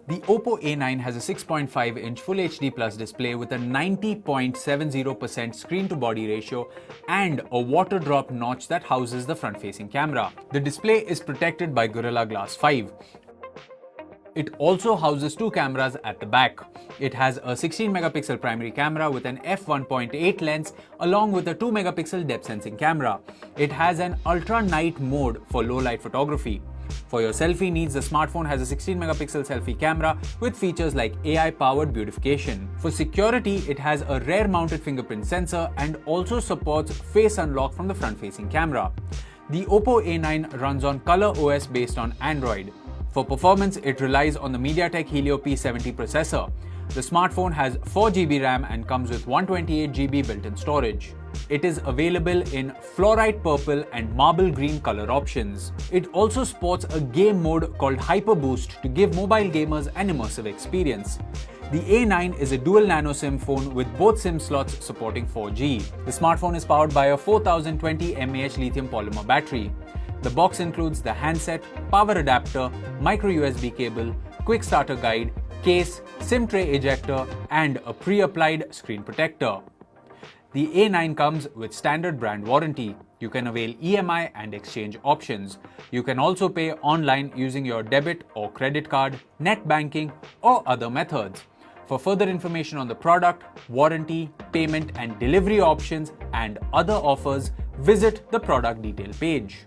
The Oppo A9 has a 6.5-inch Full HD Plus display with a 90.70% screen-to-body ratio and a water drop notch that houses the front-facing camera. The display is protected by Gorilla Glass 5. It also houses two cameras at the back. It has a 16-megapixel primary camera with an f1.8 lens along with a 2-megapixel depth sensing camera. It has an ultra night mode for low light photography. For your selfie needs, the smartphone has a 16-megapixel selfie camera with features like AI-powered beautification. For security, it has a rear-mounted fingerprint sensor and also supports face unlock from the front-facing camera. The Oppo A9 runs on ColorOS based on Android. For performance, it relies on the Mediatek Helio P70 processor. The smartphone has 4GB RAM and comes with 128GB built-in storage. It is available in fluorite purple and marble green color options. It also sports a game mode called Hyper Boost to give mobile gamers an immersive experience. The A9 is a dual nano SIM phone with both SIM slots supporting 4G. The smartphone is powered by a 4020 mAh lithium-polymer battery. The box includes the handset, power adapter, micro USB cable, quick starter guide, case, SIM tray ejector, and a pre-applied screen protector. The A9 comes with standard brand warranty. You can avail EMI and exchange options. You can also pay online using your debit or credit card, net banking, or other methods. For further information on the product, warranty, payment and delivery options, and other offers, visit the product detail page.